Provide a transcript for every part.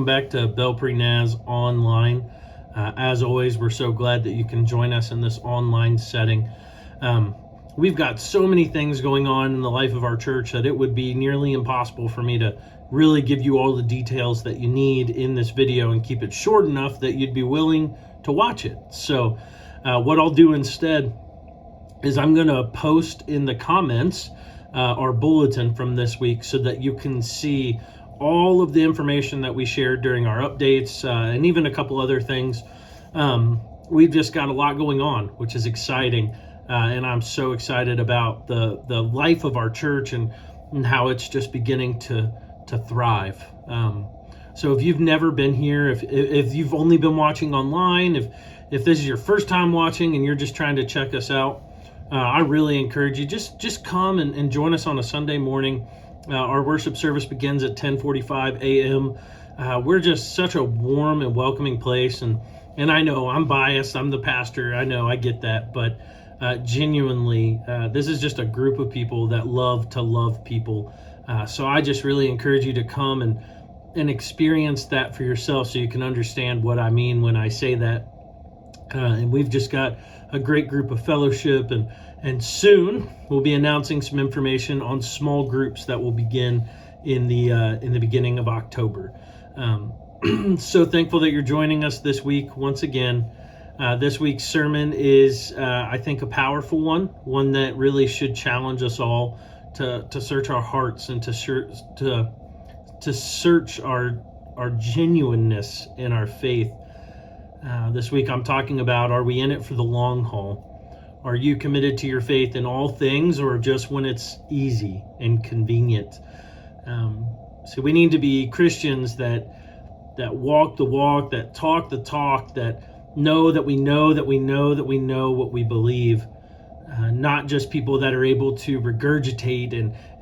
back to Belpre Naz Online. As always, we're so glad that you can join us in this online setting. We've got so many things going on in the life of our church that it would be nearly impossible for me to really give you all the details that you need in this video and keep it short enough that you'd be willing to watch it. So what I'll do instead is I'm going to post in the comments our bulletin from this week so that you can see all of the information that we shared during our updates and even a couple other things. We've just got a lot going on, which is exciting. And I'm so excited about the life of our church and how it's just beginning to thrive. So if you've never been here, if you've only been watching online, if this is your first time watching and you're just trying to check us out, I really encourage you, just come and join us on a Sunday morning. Our worship service begins at 10:45 a.m. We're just such a warm and welcoming place. And I know I'm biased. I'm the pastor. I know, I get that. But genuinely, this is just a group of people that love to love people. So I just really encourage you to come and experience that for yourself so you can understand what I mean when I say that. And we've just got a great group of fellowship, and soon we'll be announcing some information on small groups that will begin in the beginning of October. So thankful that you're joining us this week once again. This week's sermon is, I think, a powerful one that really should challenge us all to search our hearts and to search our genuineness in our faith. This week I'm talking about, are we in it for the long haul? Are you committed to your faith in all things, or just when it's easy and convenient? So we need to be Christians that walk the walk, that talk the talk, that know that we know that we know that we know what we believe. Not just people that are able to regurgitate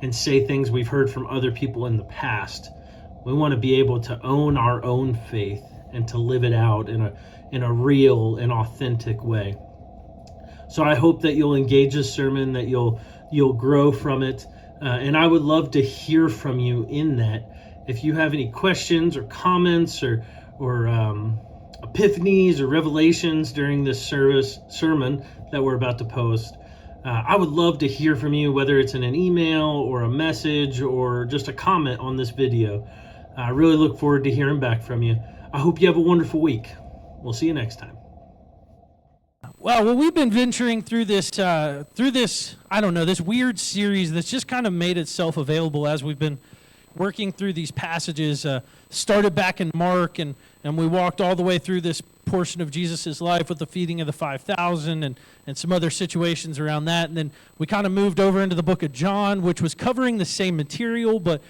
and say things we've heard from other people in the past. We want to be able to own our own faith and to live it out in a real and authentic way. So I hope that you'll engage this sermon, that you'll grow from it, and I would love to hear from you in that. If you have any questions or comments or epiphanies or revelations during this sermon that we're about to post, I would love to hear from you, whether it's in an email or a message or just a comment on this video. I really look forward to hearing back from you. I hope you have a wonderful week. We'll see you next time. Well, we've been venturing through this, this weird series that's just kind of made itself available as we've been working through these passages. Started back in Mark, and we walked all the way through this portion of Jesus' life with the feeding of the 5,000 and some other situations around that. And then we kind of moved over into the book of John, which was covering the same material, but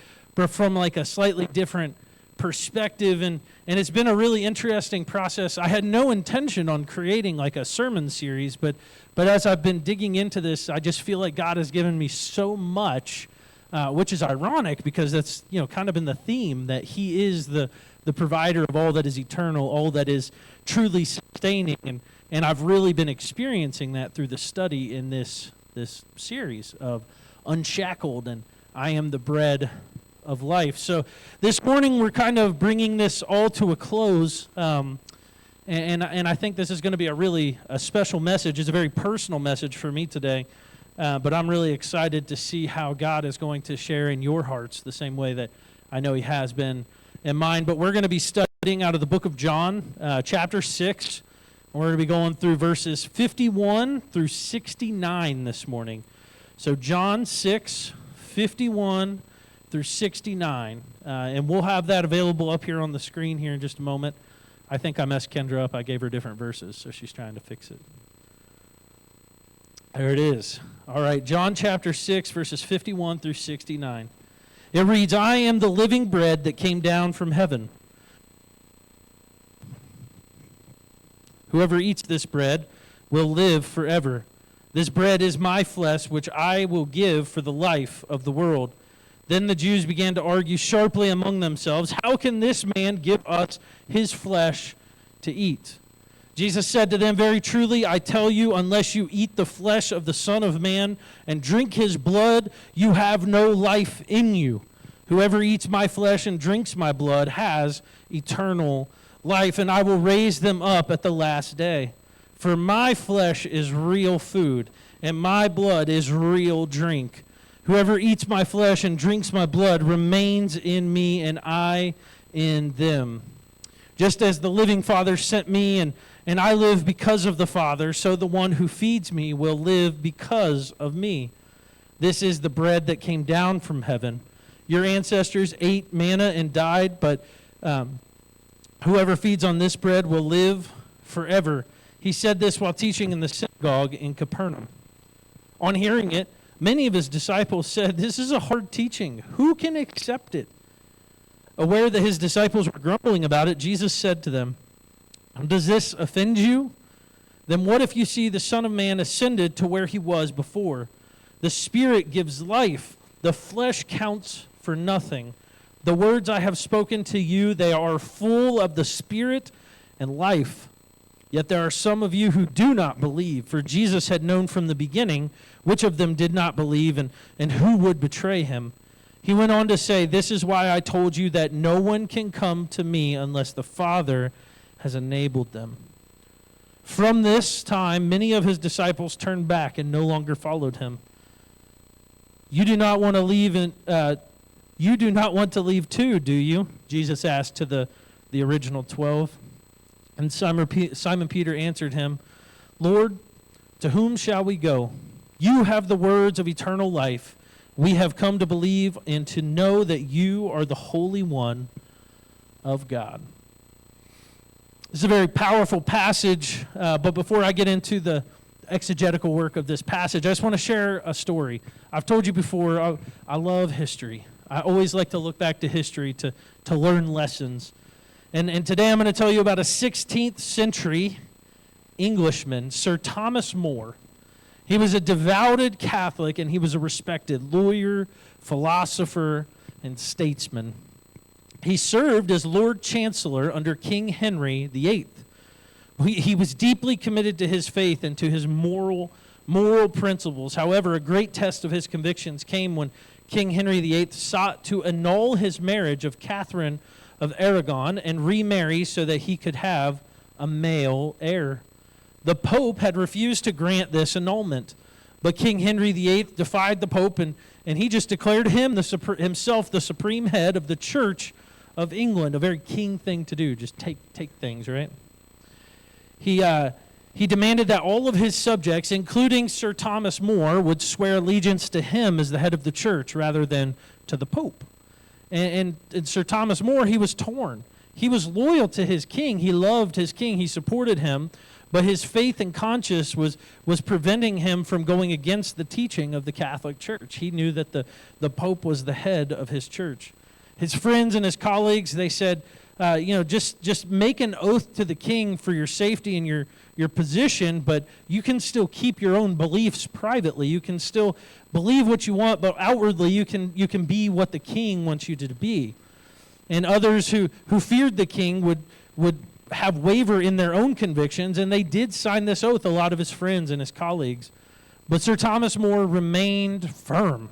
from like a slightly different perspective, and it's been a really interesting process. I had no intention on creating like a sermon series, but as I've been digging into this, I just feel like God has given me so much, which is ironic because that's kind of been the theme, that He is the provider of all that is eternal, all that is truly sustaining, and I've really been experiencing that through the study in this series of Unshackled and I Am the Bread of Life. So this morning we're kind of bringing this all to a close, and I think this is going to be a special message. It's a very personal message for me today, but I'm really excited to see how God is going to share in your hearts the same way that I know He has been in mine. But we're going to be studying out of the book of John, chapter 6. We're going to be going through verses 51 through 69 this morning. So John 6, 51 through 69, and we'll have that available up here on the screen here in just a moment. I think I messed Kendra up. I gave her different verses, so she's trying to fix it. There it is. All right, John chapter 6, verses 51 through 69. It reads, I am the living bread that came down from heaven. Whoever eats this bread will live forever. This bread is my flesh, which I will give for the life of the world. Then the Jews began to argue sharply among themselves, how can this man give us his flesh to eat? Jesus said to them, very truly, I tell you, unless you eat the flesh of the Son of Man and drink his blood, you have no life in you. Whoever eats my flesh and drinks my blood has eternal life, and I will raise them up at the last day. For my flesh is real food, and my blood is real drink. Whoever eats my flesh and drinks my blood remains in me, and I in them. Just as the living Father sent me, and I live because of the Father, so the one who feeds me will live because of me. This is the bread that came down from heaven. Your ancestors ate manna and died, but whoever feeds on this bread will live forever. He said this while teaching in the synagogue in Capernaum. On hearing it, many of his disciples said, "This is a hard teaching. Who can accept it?" Aware that his disciples were grumbling about it, Jesus said to them, "Does this offend you? Then what if you see the Son of Man ascended to where he was before? The Spirit gives life. The flesh counts for nothing. The words I have spoken to you, they are full of the Spirit and life. Yet there are some of you who do not believe." For Jesus had known from the beginning which of them did not believe and who would betray him. He went on to say, "This is why I told you that no one can come to me unless the Father has enabled them." From this time, many of his disciples turned back and no longer followed him. You do not want to leave too, do you? Jesus asked to the original 12. And Simon Peter answered him, "Lord, to whom shall we go? You have the words of eternal life. We have come to believe and to know that you are the Holy One of God." This is a very powerful passage, but before I get into the exegetical work of this passage, I just want to share a story. I've told you before, I love history. I always like to look back to history to learn lessons. And today I'm going to tell you about a 16th century Englishman, Sir Thomas More. He was a devoted Catholic, and he was a respected lawyer, philosopher, and statesman. He served as Lord Chancellor under King Henry VIII. He was deeply committed to his faith and to his moral principles. However, a great test of his convictions came when King Henry VIII sought to annul his marriage of Catherine of Aragon and remarry so that he could have a male heir. The Pope had refused to grant this annulment, but King Henry VIII defied the Pope, and he just declared himself the supreme head of the Church of England, a very king thing to do, just take things, right? He demanded that all of his subjects, including Sir Thomas More, would swear allegiance to him as the head of the church rather than to the Pope. And Sir Thomas More, he was torn. He was loyal to his king. He loved his king. He supported him. But his faith and conscience was preventing him from going against the teaching of the Catholic Church. He knew that the Pope was the head of his church. His friends and his colleagues, they said, just make an oath to the king for your safety and your position, but you can still keep your own beliefs privately. You can still believe what you want, but outwardly you can be what the king wants you to be. And others who feared the king would have waver in their own convictions, and they did sign this oath, a lot of his friends and his colleagues. But Sir Thomas More remained firm.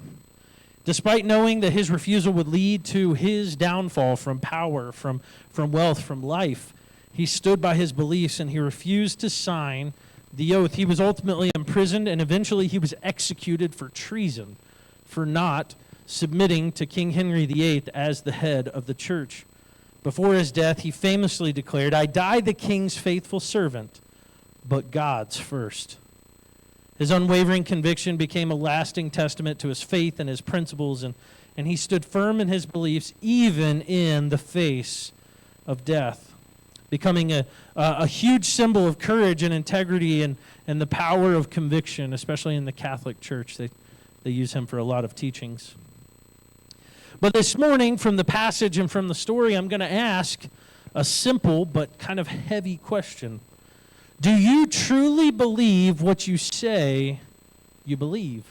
Despite knowing that his refusal would lead to his downfall from power, from wealth, from life, he stood by his beliefs and he refused to sign the oath. He was ultimately imprisoned, and eventually he was executed for treason, for not submitting to King Henry VIII as the head of the church. Before his death, he famously declared, "I die the king's faithful servant, but God's first." His unwavering conviction became a lasting testament to his faith and his principles, and he stood firm in his beliefs even in the face of death, becoming a huge symbol of courage and integrity and the power of conviction, especially in the Catholic Church. They use him for a lot of teachings. But this morning, from the passage and from the story, I'm going to ask a simple but kind of heavy question. Do you truly believe what you say you believe?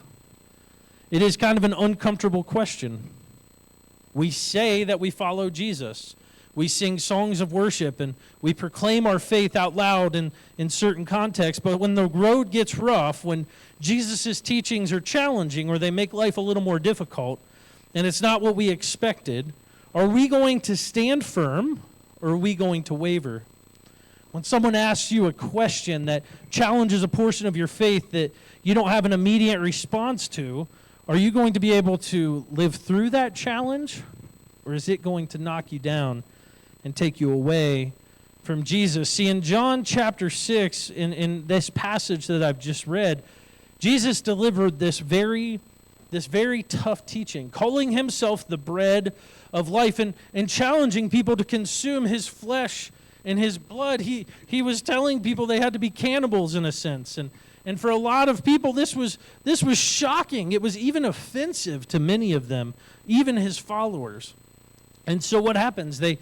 It is kind of an uncomfortable question. We say that we follow Jesus. We sing songs of worship and we proclaim our faith out loud in certain contexts. But when the road gets rough, when Jesus' teachings are challenging or they make life a little more difficult, and it's not what we expected, are we going to stand firm or are we going to waver? When someone asks you a question that challenges a portion of your faith that you don't have an immediate response to, are you going to be able to live through that challenge, or is it going to knock you down and take you away from Jesus? See, in John chapter 6, in this passage that I've just read, Jesus delivered this very tough teaching, calling himself the bread of life and challenging people to consume his flesh and his blood. He was telling people they had to be cannibals in a sense. And for a lot of people, this was shocking. It was even offensive to many of them, even his followers. And so what happens? They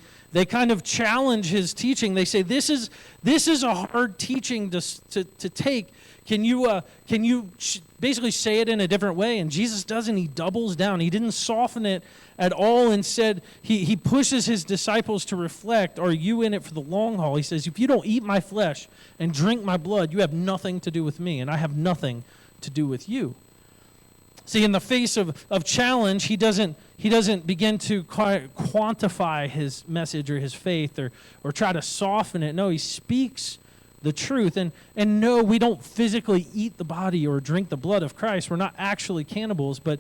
kind of challenge his teaching. They say, this is a hard teaching to take. Can you basically say it in a different way? And Jesus doesn't. He doubles down. He didn't soften it at all. Instead, he pushes his disciples to reflect, are you in it for the long haul? He says, if you don't eat my flesh and drink my blood, you have nothing to do with me, and I have nothing to do with you. See, in the face of challenge, he doesn't begin to quantify his message or his faith or try to soften it. No, he speaks the truth. And no, we don't physically eat the body or drink the blood of Christ. We're not actually cannibals, but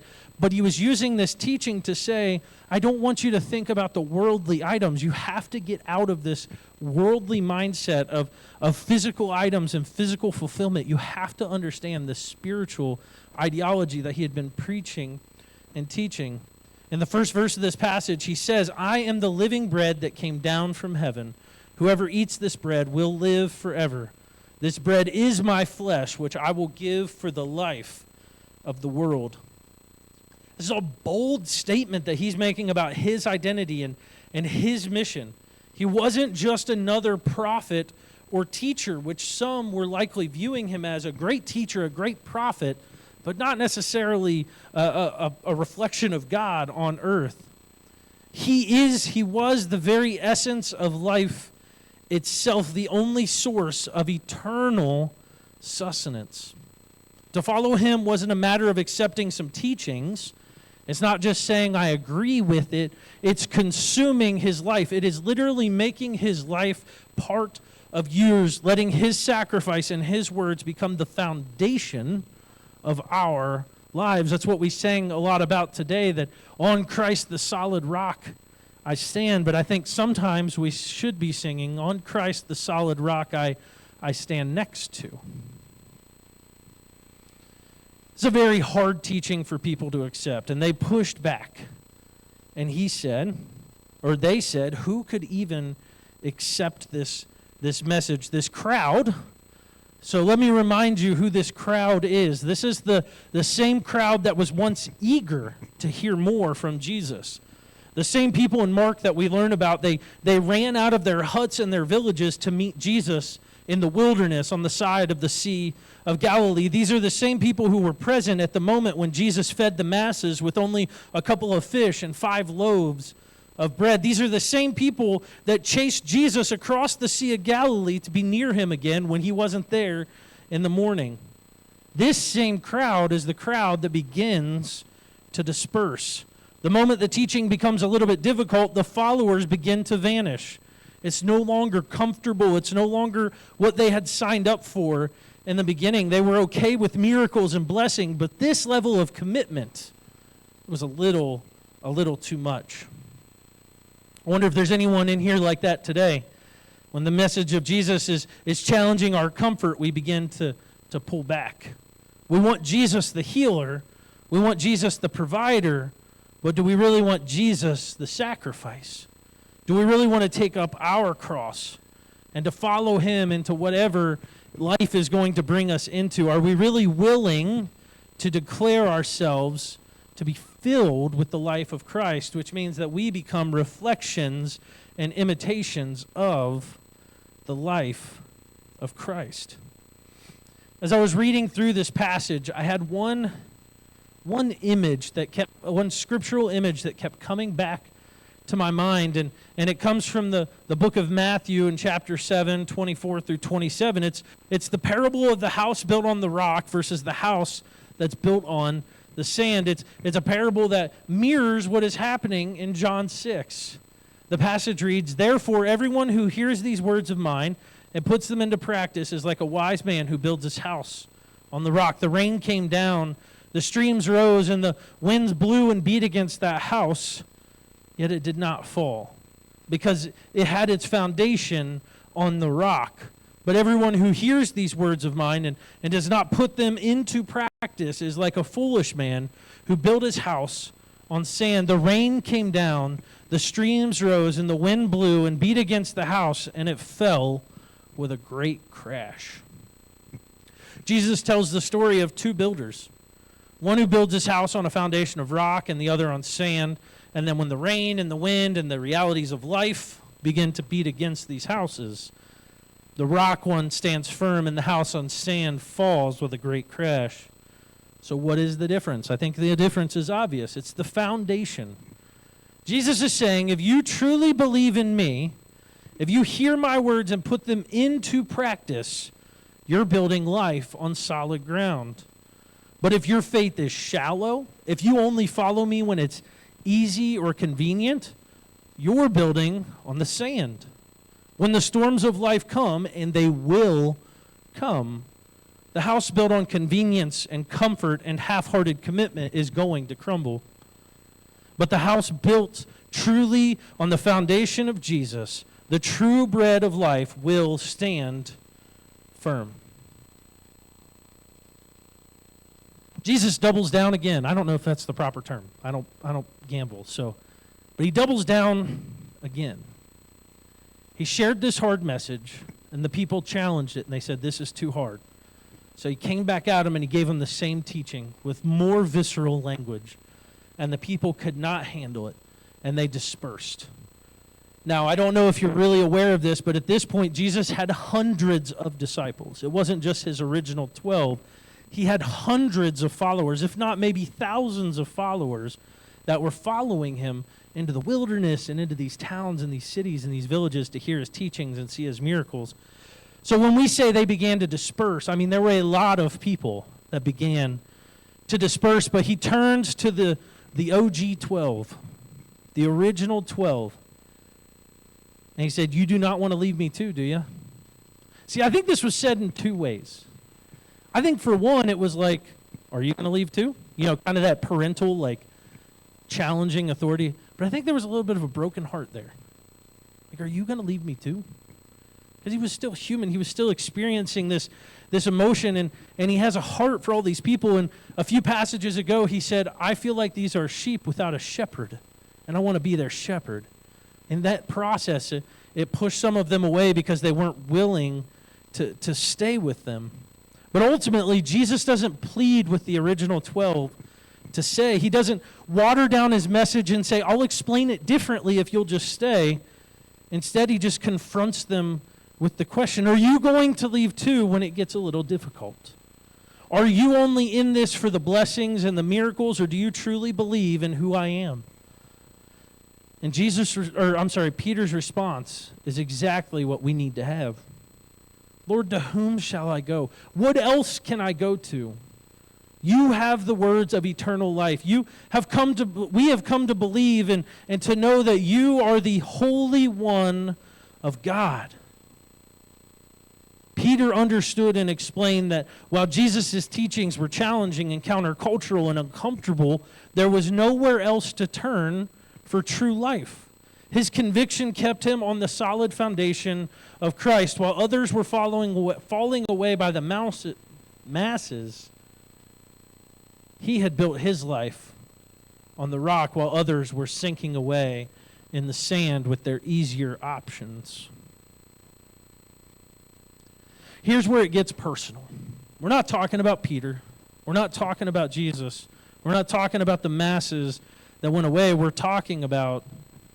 he was using this teaching to say, I don't want you to think about the worldly items. You have to get out of this worldly mindset of physical items and physical fulfillment. You have to understand the spiritual ideology that he had been preaching and teaching. In the first verse of this passage, he says, I am the living bread that came down from heaven. Whoever eats this bread will live forever. This bread is my flesh, which I will give for the life of the world. This is a bold statement that he's making about his identity and his mission. He wasn't just another prophet or teacher, which some were likely viewing him as a great teacher, a great prophet, but not necessarily a reflection of God on earth. He was the very essence of life itself, the only source of eternal sustenance. To follow him wasn't a matter of accepting some teachings. It's not just saying I agree with it. It's consuming his life. It is literally making his life part of yours, letting his sacrifice and his words become the foundation of our lives. That's what we sang a lot about today, that on Christ the solid rock I stand, but I think sometimes we should be singing, on Christ the solid rock I stand next to. It's a very hard teaching for people to accept, and they pushed back. And they said, who could even accept this message? This crowd. So let me remind you who this crowd is. This is the same crowd that was once eager to hear more from Jesus. The same people in Mark that we learn about, they ran out of their huts and their villages to meet Jesus in the wilderness on the side of the Sea of Galilee. These are the same people who were present at the moment when Jesus fed the masses with only a couple of fish and 5 loaves of bread. These are the same people that chased Jesus across the Sea of Galilee to be near him again when he wasn't there in the morning. This same crowd is the crowd that begins to disperse. The moment the teaching becomes a little bit difficult, the followers begin to vanish. It's no longer comfortable. It's no longer what they had signed up for in the beginning. They were okay with miracles and blessing, but this level of commitment was a little too much. I wonder if there's anyone in here like that today. When the message of Jesus is challenging our comfort, we begin to pull back. We want Jesus the healer. We want Jesus the provider. But do we really want Jesus the sacrifice? Do we really want to take up our cross and to follow him into whatever life is going to bring us into? Are we really willing to declare ourselves to be filled with the life of Christ, which means that we become reflections and imitations of the life of Christ? As I was reading through this passage, I had one scriptural image that kept coming back to my mind, and it comes from the book of Matthew in chapter 7, 24 through 27. It's the parable of the house built on the rock versus the house that's built on the sand. It's a parable that mirrors what is happening in John 6. The passage reads, "Therefore, everyone who hears these words of mine and puts them into practice is like a wise man who builds his house on the rock. The rain came down, the streams rose, and the winds blew and beat against that house, yet it did not fall, because it had its foundation on the rock. But everyone who hears these words of mine and does not put them into practice is like a foolish man who built his house on sand. The rain came down, the streams rose, and the wind blew and beat against the house, and it fell with a great crash." Jesus tells the story of two builders, one who builds his house on a foundation of rock and the other on sand. And then when the rain and the wind and the realities of life begin to beat against these houses, the rock one stands firm and the house on sand falls with a great crash. So what is the difference? I think the difference is obvious. It's the foundation. Jesus is saying, if you truly believe in me, if you hear my words and put them into practice, you're building life on solid ground. But if your faith is shallow, if you only follow me when it's easy or convenient, you're building on the sand. When the storms of life come, and they will come, the house built on convenience and comfort and half-hearted commitment is going to crumble. But the house built truly on the foundation of Jesus, the true bread of life, will stand firm. Jesus doubles down again. I don't know if that's the proper term. I don't gamble. But he doubles down again. He shared this hard message, and the people challenged it, and they said, "This is too hard." So he came back at them, and he gave them the same teaching with more visceral language, and the people could not handle it, and they dispersed. Now, I don't know if you're really aware of this, but at this point, Jesus had hundreds of disciples. It wasn't just his original 12. He had hundreds of followers, if not maybe thousands of followers that were following him into the wilderness and into these towns and these cities and these villages to hear his teachings and see his miracles. So when we say they began to disperse, I mean, there were a lot of people that began to disperse, but he turns to the OG 12, the original 12, and he said, "You do not want to leave me too, do you?" See, I think this was said in two ways. I think for one, it was like, "Are you going to leave too?" You know, kind of that parental, like, challenging authority. But I think there was a little bit of a broken heart there. Like, "Are you going to leave me too?" Because he was still human. He was still experiencing this emotion, and he has a heart for all these people. And a few passages ago, he said, "I feel like these are sheep without a shepherd, and I want to be their shepherd." In that process, it pushed some of them away because they weren't willing to stay with them. But ultimately, Jesus doesn't plead with the original 12 to say, he doesn't water down his message and say, "I'll explain it differently if you'll just stay." Instead, he just confronts them with the question, are you going to leave too when it gets a little difficult? Are you only in this for the blessings and the miracles, or do you truly believe in who I am? And Peter's response is exactly what we need to have. "Lord, to whom shall I go? What else can I go to? You have the words of eternal life. We have come to believe and to know that you are the Holy One of God." Peter understood and explained that while Jesus' teachings were challenging and countercultural and uncomfortable, there was nowhere else to turn for true life. His conviction kept him on the solid foundation of Christ, while others were falling away by the masses. He had built his life on the rock, while others were sinking away in the sand with their easier options. Here's where it gets personal. We're not talking about Peter. We're not talking about Jesus. We're not talking about the masses that went away. We're talking about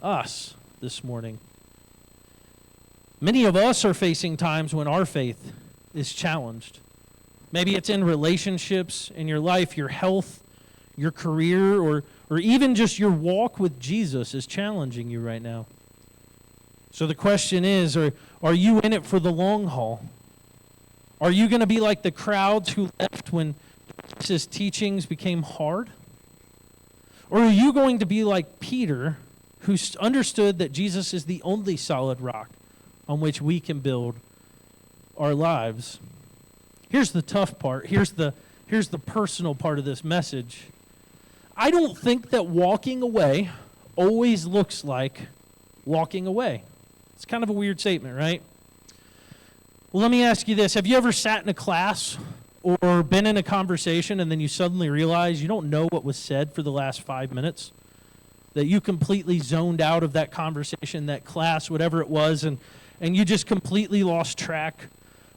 us this morning. Many of us are facing times when our faith is challenged. Maybe it's in relationships, in your life, your health, your career, or even just your walk with Jesus is challenging you right now. So the question is, are you in it for the long haul? Are you going to be like the crowds who left when Jesus' teachings became hard? Or are you going to be like Peter, who understood that Jesus is the only solid rock on which we can build our lives? Here's the tough part. Here's the personal part of this message. I don't think that walking away always looks like walking away. It's kind of a weird statement, right? Well, let me ask you this. Have you ever sat in a class or been in a conversation and then you suddenly realize you don't know what was said for the last 5 minutes? That you completely zoned out of that conversation, that class, whatever it was, and you just completely lost track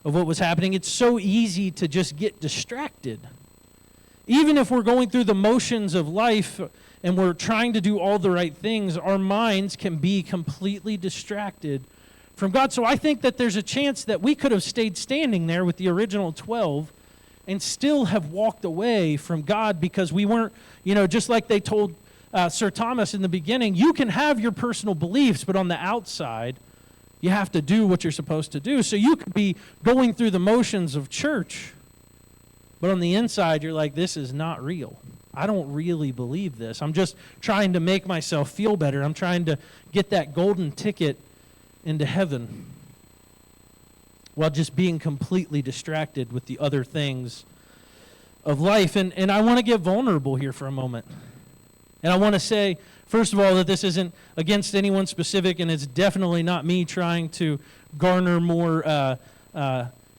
of what was happening. It's so easy to just get distracted. Even if we're going through the motions of life and we're trying to do all the right things, our minds can be completely distracted from God. So I think that there's a chance that we could have stayed standing there with the original 12 and still have walked away from God because we weren't, just like they told Sir Thomas in the beginning, you can have your personal beliefs, but on the outside, you have to do what you're supposed to do. So you could be going through the motions of church, but on the inside, you're like, this is not real. I don't really believe this. I'm just trying to make myself feel better. I'm trying to get that golden ticket into heaven while just being completely distracted with the other things of life. And I want to get vulnerable here for a moment. And I want to say, first of all, that this isn't against anyone specific, and it's definitely not me trying to garner more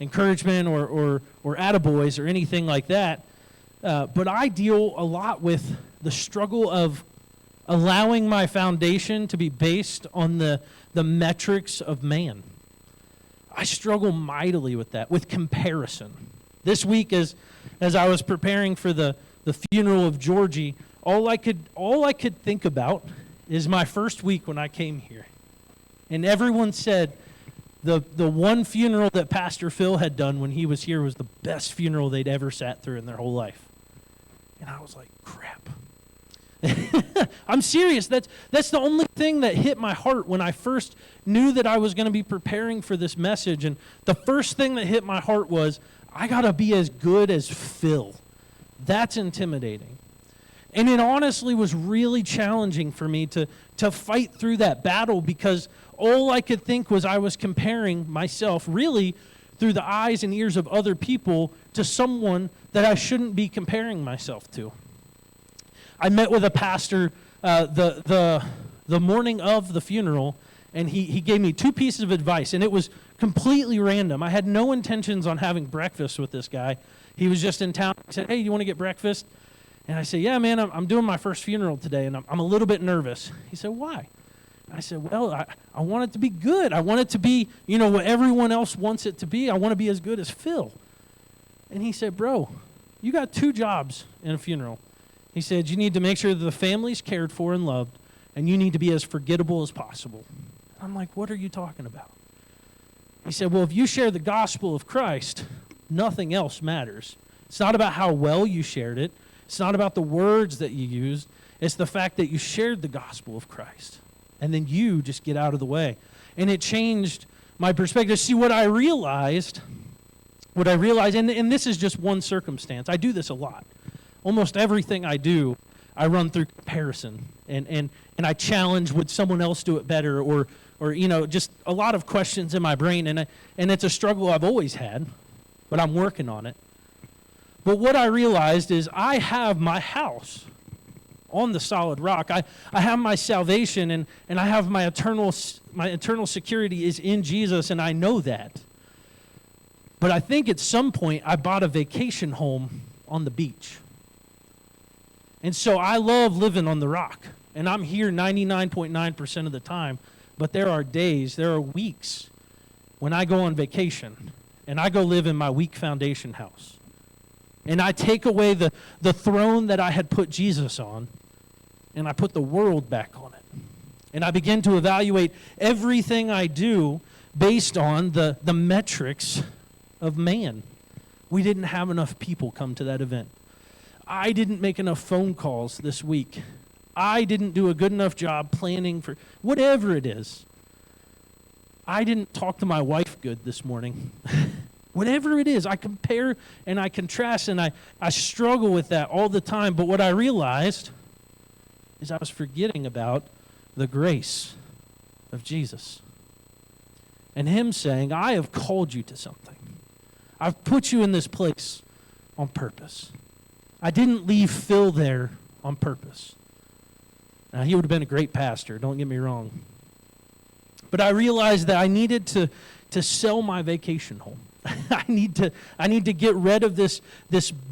encouragement or attaboys or anything like that. But I deal a lot with the struggle of allowing my foundation to be based on the metrics of man. I struggle mightily with that, with comparison. This week, as I was preparing for the funeral of Georgie, all I could think about is my first week when I came here. And everyone said the one funeral that Pastor Phil had done when he was here was the best funeral they'd ever sat through in their whole life. And I was like, crap. I'm serious. That's the only thing that hit my heart when I first knew that I was going to be preparing for this message. And the first thing that hit my heart was, I got to be as good as Phil. That's intimidating. And it honestly was really challenging for me to fight through that battle because all I could think was I was comparing myself really through the eyes and ears of other people to someone that I shouldn't be comparing myself to. I met with a pastor the morning of the funeral, and he gave me 2 pieces of advice, and it was completely random. I had no intentions on having breakfast with this guy. He was just in town. He said, hey, you want to get breakfast? And I said, yeah, man, I'm doing my first funeral today, and I'm a little bit nervous. He said, why? I said, well, I want it to be good. I want it to be, what everyone else wants it to be. I want to be as good as Phil. And he said, bro, you got 2 jobs in a funeral. He said, you need to make sure that the family's cared for and loved, and you need to be as forgettable as possible. I'm like, what are you talking about? He said, well, if you share the gospel of Christ, nothing else matters. It's not about how well you shared it. It's not about the words that you used. It's the fact that you shared the gospel of Christ. And then you just get out of the way. And it changed my perspective. See, what I realized, and this is just one circumstance. I do this a lot. Almost everything I do, I run through comparison. And I challenge, would someone else do it better? Or just a lot of questions in my brain. And it's a struggle I've always had, but I'm working on it. But what I realized is I have my house on the solid rock. I have my salvation, and I have my eternal security is in Jesus, and I know that. But I think at some point I bought a vacation home on the beach. And so I love living on the rock, and I'm here 99.9% of the time, but there are days, there are weeks when I go on vacation, and I go live in my weak foundation house. And I take away the throne that I had put Jesus on, and I put the world back on it. And I begin to evaluate everything I do based on the metrics of man. We didn't have enough people come to that event. I didn't make enough phone calls this week. I didn't do a good enough job planning for whatever it is. I didn't talk to my wife good this morning. Whatever it is, I compare and I contrast and I struggle with that all the time. But what I realized is I was forgetting about the grace of Jesus. And him saying, I have called you to something. I've put you in this place on purpose. I didn't leave Phil there on purpose. Now, he would have been a great pastor, don't get me wrong. But I realized that I needed to sell my vacation home. I need to get rid of this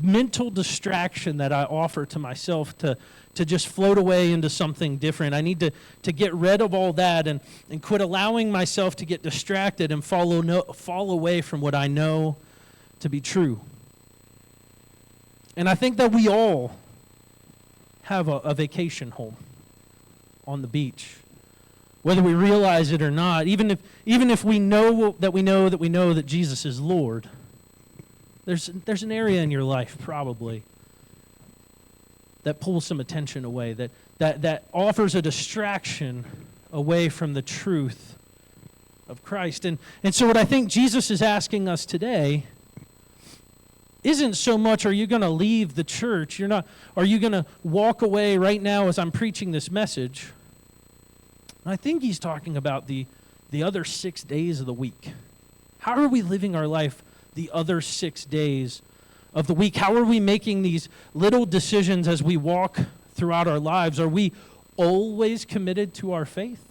mental distraction that I offer to myself to just float away into something different. I need to get rid of all that and quit allowing myself to get distracted and fall away from what I know to be true. And I think that we all have a vacation home on the beach, whether we realize it or not. Even if we know that Jesus is Lord, there's an area in your life probably that pulls some attention away, that offers a distraction away from the truth of Christ. And so what I think Jesus is asking us today isn't so much, are you going to leave the church? Are you going to walk away right now as I'm preaching this message? I think he's talking about the other 6 days of the week. How are we living our life the other 6 days of the week? How are we making these little decisions as we walk throughout our lives? Are we always committed to our faith?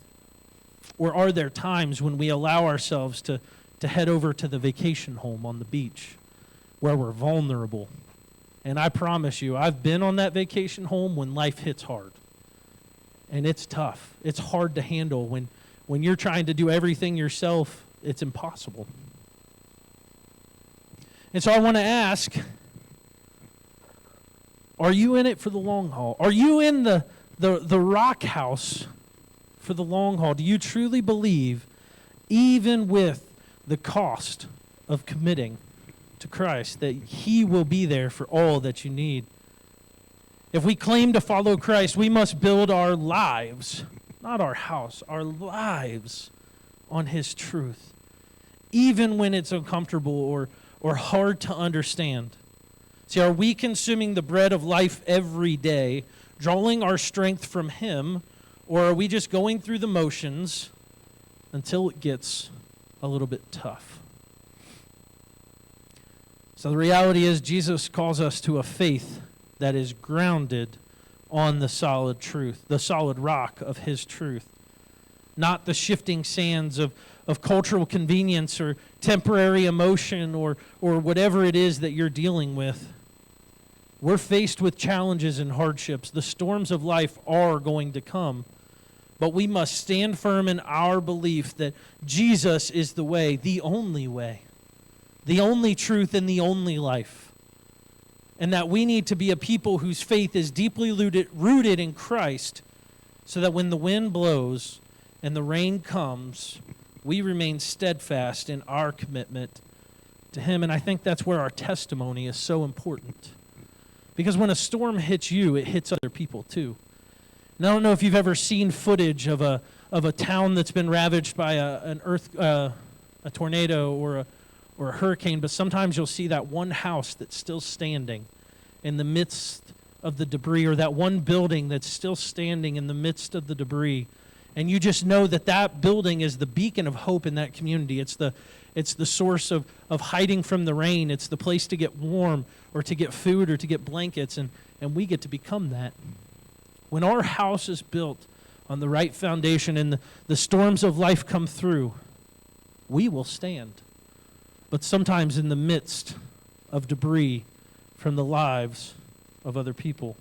Or are there times when we allow ourselves to head over to the vacation home on the beach where we're vulnerable? And I promise you, I've been on that vacation home when life hits hard. And it's tough. It's hard to handle. When you're trying to do everything yourself, it's impossible. And so I want to ask, are you in it for the long haul? Are you in the rock house for the long haul? Do you truly believe, even with the cost of committing to Christ, that he will be there for all that you need? If we claim to follow Christ, we must build our lives, not our house, our lives on his truth, even when it's uncomfortable or hard to understand. See, are we consuming the bread of life every day, drawing our strength from him, or are we just going through the motions until it gets a little bit tough? So the reality is Jesus calls us to a faith that is grounded on the solid truth, the solid rock of his truth, not the shifting sands of cultural convenience or temporary emotion or whatever it is that you're dealing with. We're faced with challenges and hardships. The storms of life are going to come, but we must stand firm in our belief that Jesus is the way, the only truth, and the only life. And that we need to be a people whose faith is deeply rooted in Christ, so that when the wind blows and the rain comes, we remain steadfast in our commitment to him. And I think that's where our testimony is so important. Because when a storm hits you, it hits other people too. And I don't know if you've ever seen footage of a town that's been ravaged by a tornado or a hurricane, but sometimes you'll see that one house that's still standing in the midst of the debris, or that one building that's still standing in the midst of the debris. And you just know that building is the beacon of hope in that community. It's the source of hiding from the rain. It's the place to get warm or to get food or to get blankets, and we get to become that. When our house is built on the right foundation and the storms of life come through, we will stand. But sometimes in the midst of debris from the lives of other people.